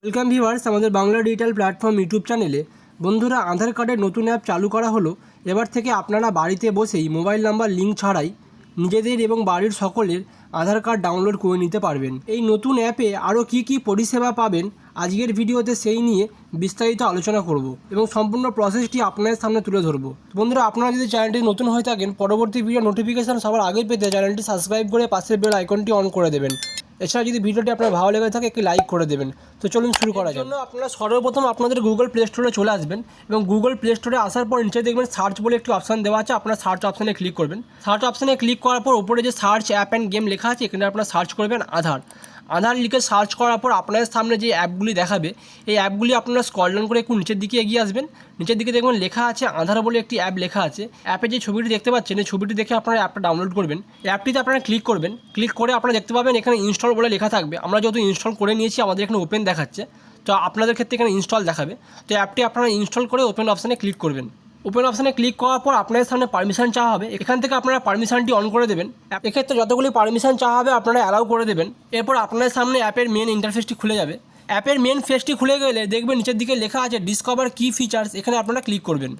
Welcome viewers আমাদের Bangla digital platform YouTube চ্যানেলে। বন্ধুরা, আধার কার্ডের নতুন অ্যাপ চালু করা হলো। এবার থেকে আপনারা বাড়িতে বসেই মোবাইল নাম্বার লিঙ্ক ছাড়াই নিজেদের এবং বাড়ির সকলের আধার কার্ড ডাউনলোড করে নিতে পারবেন। এই নতুন অ্যাপে আরও কী পরিষেবা পাবেন আজকের ভিডিওতে সেই নিয়ে বিস্তারিত আলোচনা করব এবং সম্পূর্ণ প্রসেসটি আপনাদের সামনে তুলে ধরব। বন্ধুরা, আপনারা যদি চ্যানেলটি নতুন হয়ে থাকেন, পরবর্তী ভিডিও নোটিফিকেশান সবার আগে পেতে চ্যানেলটি সাবস্ক্রাইব করে পাশের বেল আইকনটি অন করে দেবেন। এছাড়া যদি ভিডিওটি আপনার ভালো লেগে থাকে একটি লাইক করে দেবেন। তো চলুন শুরু করা যাক। আপনারা সর্বপ্রথম আপনাদের গুগল প্লে স্টোরে চলে আসবেন এবং গুগল প্লে স্টোরে আসার পর নিচে দেখবেন সার্চ বলে একটি অপশান দেওয়া আছে। আপনারা সার্চ অপশানে ক্লিক করবেন। সার্চ অপশানে ক্লিক করার পর উপরে যে সার্চ অ্যাপ অ্যান্ড গেম লেখা আছে এখানে আপনারা সার্চ করবেন আধার লিখে সার্চ করার পর আপনাদের সামনে যে অ্যাপগুলি দেখাবে এই অ্যাপগুলি আপনারা স্ক্রল ডাউন করে একটু নিচের দিকে এগিয়ে আসবেন। নিচের দিকে দেখবেন লেখা আছে আধার বলে একটি অ্যাপ লেখা আছে। অ্যাপে যে ছবিটি দেখতে পাচ্ছেন এই ছবিটি দেখে আপনারা অ্যাপটা ডাউনলোড করবেন। অ্যাপটিতে আপনারা ক্লিক করবেন। ক্লিক করে আপনারা দেখতে পাবেন এখানে ইনস্টল বলে লেখা থাকবে। আমরা যেহেতু ইনস্টল করে নিয়েছি আমাদের এখানে ওপেন দেখাচ্ছে, তো আপনাদের ক্ষেত্রে এখানে ইনস্টল দেখাবে। তো অ্যাপটি আপনারা ইনস্টল করে ওপেন অপশানে ক্লিক করবেন। ওপেন অপশানে ক্লিক করার পর আপনাদের সামনে পারমিশন চাওয়া হবে। এখান থেকে আপনারা পারমিশনটি অন করে দেবেন। এক্ষেত্রে যতগুলি পারমিশন চাওয়া হবে আপনারা অ্যালাউ করে দেবেন। এরপর আপনাদের সামনে অ্যাপের মেন ইন্টারফেসটি খুলে যাবে। অ্যাপের মেন ফেসটি খুলে গেলে দেখবেন নিচের দিকে লেখা আছে ডিসকভার কি ফিচার্স। এখানে আপনারা ক্লিক করবেন।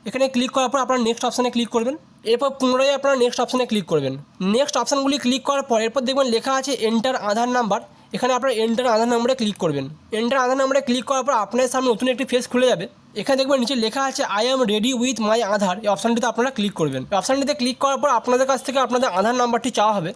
এখানে ক্লিক করার পর আপনারা নেক্সট অপশানে ক্লিক করবেন। এরপর পুনরায় আপনারা নেক্সট অপশানে ক্লিক করবেন। নেক্সট অপশানগুলি ক্লিক করার পর এরপর দেখবেন লেখা আছে এন্টার আধার নাম্বার। এখানে আপনারা এন্টার আধার নাম্বারে ক্লিক করবেন। এন্টার আধার নাম্বারে ক্লিক করার পর আপনাদের সামনে নতুন একটি ফেস খুলে যাবে। এখানে দেখবেন নিচে লেখা আছে I am ready with my Aadhaar. এই অপশানটিতে আপনারা ক্লিক করবেন। এই অপশানটিতে ক্লিক করার পর আপনাদের কাছ থেকে আপনাদের আধার নাম্বারটি চাওয়া হবে।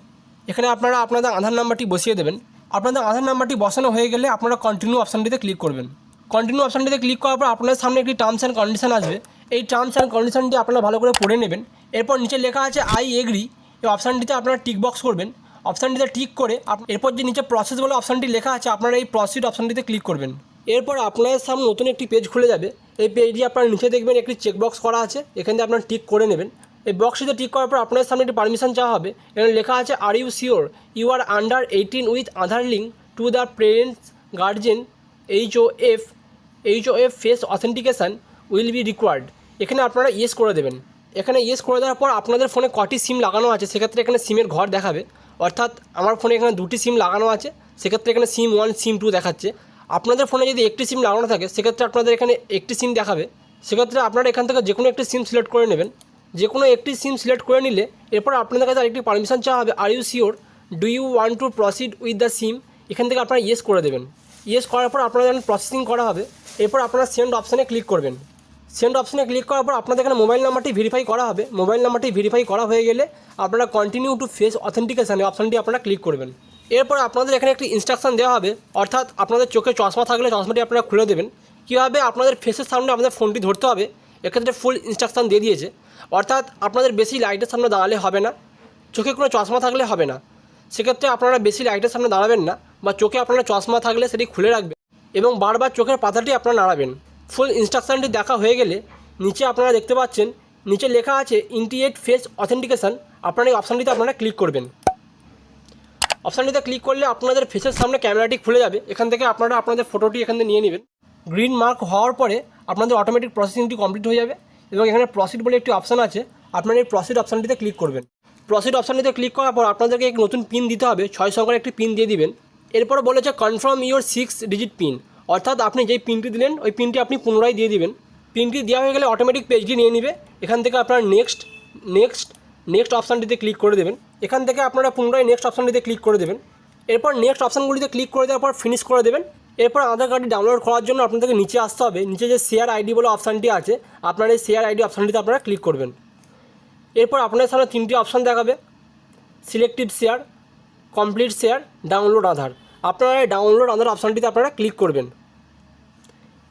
এখানে আপনারা আপনাদের আধার নাম্বারটি বসিয়ে দেবেন। আপনাদের আধার নাম্বারটি বসানো হয়ে গেলে আপনারা কন্টিনিউ অপশানটিতে ক্লিক করবেন। কন্টিনিউ অপশানটিতে ক্লিক করার পর আপনাদের সামনে একটি টার্মস অ্যান্ড কন্ডিশন আসবে। এই টার্মস অ্যান্ড কন্ডিশনটি আপনারা ভালো করে পড়ে নেবেন। এরপর নিচে লেখা আছে আই এগ্রি। এই অপশানটিতে আপনারা টিক বক্স করবেন। অপশানটিতে টিক করে এরপর যে নিচে প্রসেস বলে অপশানটি লেখা আছে আপনারা এই প্রসিড অপশানটিতে ক্লিক করবেন। এরপর আপনাদের সামনে নতুন একটি পেজ খুলে যাবে। এই পেজটি আপনারা নিচে দেখবেন একটি চেকবক্স করা আছে, এখান থেকে আপনারা টিক করে নেবেন। এই বক্সটিতে টিক করার পর আপনাদের সামনে একটি পারমিশন চাওয়া হবে। এখানে লেখা আছে are you sure you are under 18 with Aadhaar link to the parents guardian HOF face authentication will be required. এখানে আপনারা ইয়েস করে দেবেন। এখানে ইয়েস করে দেওয়ার পর আপনাদের ফোনে কটি সিম লাগানো আছে সেক্ষেত্রে এখানে সিমের ঘর দেখাবে। অর্থাৎ আমার ফোনে এখানে 2টি সিম লাগানো আছে, সেক্ষেত্রে এখানে সিম 1 সিম 2 দেখাচ্ছে। আপনাদের ফোনে যদি একটি সিম লাগানো থাকে সেক্ষেত্রে আপনাদের এখানে একটি সিম দেখাবে। সেক্ষেত্রে আপনারা এখান থেকে যে কোনো একটি সিম সিলেক্ট করে নেবেন। যে কোনো একটি সিম সিলেক্ট করে নিলে এরপর আপনাদের কাছে আরেকটি পারমিশন চাওয়া হবে are you sure do you want to proceed with the SIM. এখান থেকে আপনারা ইয়েস করে দেবেন। ইয়েস করার পর আপনাদের যখন প্রসেসিং করা হবে এরপর আপনারা সেন্ড অপশানে ক্লিক করবেন। সেন্ড অপশানে ক্লিক করার পর আপনাদের এখানে মোবাইল নাম্বারটি ভেরিফাই করা হবে। মোবাইল নাম্বারটি ভেরিফাই করা হয়ে গেলে আপনারা কন্টিনিউ টু ফেস অথেন্টিকেশান এই অপশানটি আপনারা ক্লিক করবেন। এরপর আপনাদের এখানে একটি ইনস্ট্রাকশন দেওয়া হবে, অর্থাৎ আপনাদের চোখে চশমা থাকলে চশমাটি আপনারা খুলে দেবেন। কীভাবে আপনাদের ফেসের সামনে আপনাদের ফোনটি ধরতে হবে এক্ষেত্রে ফুল ইনস্ট্রাকশন দিয়ে দিয়েছে। অর্থাৎ আপনাদের বেশি লাইটের সামনে দাঁড়ালে হবে না, চোখে কোনো চশমা থাকলে হবে না। সেক্ষেত্রে আপনারা বেশি লাইটের সামনে দাঁড়াবেন না, বা চোখে আপনারা চশমা থাকলে সেটি খুলে রাখবেন এবং বারবার চোখের পাতাটি আপনারা নাড়াবেন। ফুল ইনস্ট্রাকশানটি দেখা হয়ে গেলে নিচে আপনারা দেখতে পাচ্ছেন নিচে লেখা আছে ইন্টিগ্রেট ফেস অথেন্টিকেশান। আপনারা এই অপশানটিতে আপনারা ক্লিক করবেন। অপশানটিতে ক্লিক করলে আপনাদের ফেসের সামনে ক্যামেরাটি খুলে যাবে। এখান থেকে আপনারা আপনাদের ফটোটি এখান থেকে নিয়ে নেবেন। গ্রিন মার্ক হওয়ার পরে আপনাদের অটোমেটিক প্রসেসিংটি কমপ্লিট হয়ে যাবে এবং এখানে প্রসিড বলে একটি অপশান আছে। আপনারা এই প্রসিড অপশানটিতে ক্লিক করবেন। প্রসিড অপশানটিতে ক্লিক করার পর আপনাদেরকে এক নতুন পিন দিতে হবে। 6 সংখ্যার একটি পিন দিয়ে দিবেন। এরপর বলেছে কনফার্ম ইউর 6 ডিজিট পিন, অর্থাৎ আপনি যেই পিনটি দিলেন ওই পিনটি আপনি পুনরায় দিয়ে দিবেন। পিনটি দেওয়া হয়ে গেলে অটোমেটিক পেজটি নিয়ে নেবে। এখান থেকে আপনারা নেক্সট অপশানটিতে ক্লিক করে দেবেন। এখান থেকে আপনারা পুনরায় নেক্সট অপশানটিতে ক্লিক করে দেবেন। এরপর নেক্সট অপশানগুলিতে ক্লিক করে দেওয়ার পর ফিনিশ করে দেবেন। এরপর আধার কার্ডটি ডাউনলোড করার জন্য আপনাদেরকে নিচে আসতে হবে। নিচে যে শেয়ার আইডি বলে অপশানটি আছে আপনারা এই শেয়ার আইডি অপশানটিতে আপনারা ক্লিক করবেন। এরপর আপনাদের সামনে 3টি অপশান দেখাবে, selected share, complete share, download Aadhaar. আপনারা এই ডাউনলোড আধার অপশানটিতে আপনারা ক্লিক করবেন।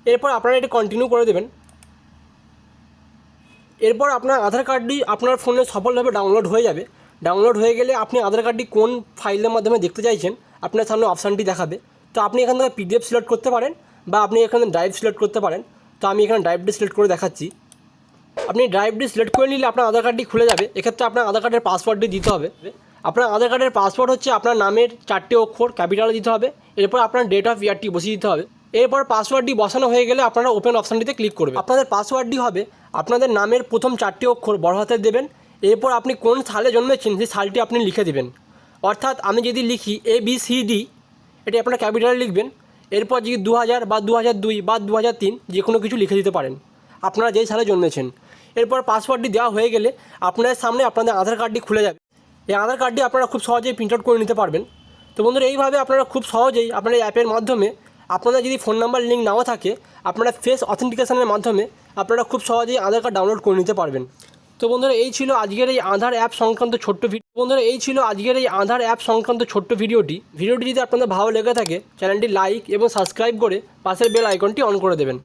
এরপর আপনারা এটি কন্টিনিউ করে দেবেন। এরপর আপনার আধার কার্ডটি আপনার ফোনে সফলভাবে ডাউনলোড হয়ে যাবে। ডাউনলোড হয়ে গেলে আপনি আধার কার্ডটি কোন ফাইলের মাধ্যমে দেখতে চাইছেন আপনার সামনে অপশানটি দেখাবে। তো আপনি এখান থেকে পিডিএফ সিলেক্ট করতে পারেন বা আপনি এখানে ড্রাইভ সিলেক্ট করতে পারেন। তো আমি এখানে ড্রাইভটি সিলেক্ট করে দেখাচ্ছি। আপনি ড্রাইভটি সিলেক্ট করে নিলে আপনার আধার কার্ডটি খুলে যাবে। এক্ষেত্রে আপনার আধার কার্ডের পাসওয়ার্ডটি দিতে হবে। আপনার আধার কার্ডের পাসওয়ার্ড হচ্ছে আপনার নামের 4টে অক্ষর ক্যাপিটালে দিতে হবে। এরপর আপনার ডেট অফ ইয়ারটি বসিয়ে দিতে হবে। এরপর পাসওয়ার্ডটি বসানো হয়ে গেলে আপনারা ওপেন অপশানটিতে ক্লিক করবেন। আপনাদের পাসওয়ার্ডটি হবে আপনাদের নামের প্রথম 4টে অক্ষর বড় হাতের দেবেন। এরপর আপনি কোন সালে জন্মেছেন সেই সালটি আপনি লিখে দেবেন। অর্থাৎ আমি যদি লিখি ABCD, এটি আপনারা ক্যাপিটালে লিখবেন। এরপর যদি 2000 বা 2002 বা 2003 যে কোনো কিছু লিখে দিতে পারেন, আপনারা যেই সালে জন্মেছেন। এরপর পাসওয়ার্ডটি দেওয়া হয়ে গেলে আপনাদের সামনে আপনাদের আধার কার্ডটি খুলে যাবে। এই আধার কার্ডটি আপনারা খুব সহজেই প্রিন্ট আউট করে নিতে পারবেন। তো বন্ধুরা, এইভাবে আপনারা খুব সহজেই আপনার এই অ্যাপের মাধ্যমে আপনাদের যদি ফোন নাম্বার লিঙ্ক নাও থাকে, আপনারা ফেস অথেন্টিকেশনের মাধ্যমে আপনারা খুব সহজেই আধার কার্ড ডাউনলোড করে নিতে পারবেন। তো বন্ধুরা, এই ছিল আজকের এই আধার অ্যাপ সংক্রান্ত ছোট্ট ভিডিওটি। ভিডিওটি যদি আপনাদের ভালো লেগে থাকে, চ্যানেলটি লাইক এবং সাবস্ক্রাইব করে পাশের বেল আইকনটি অন করে দেবেন।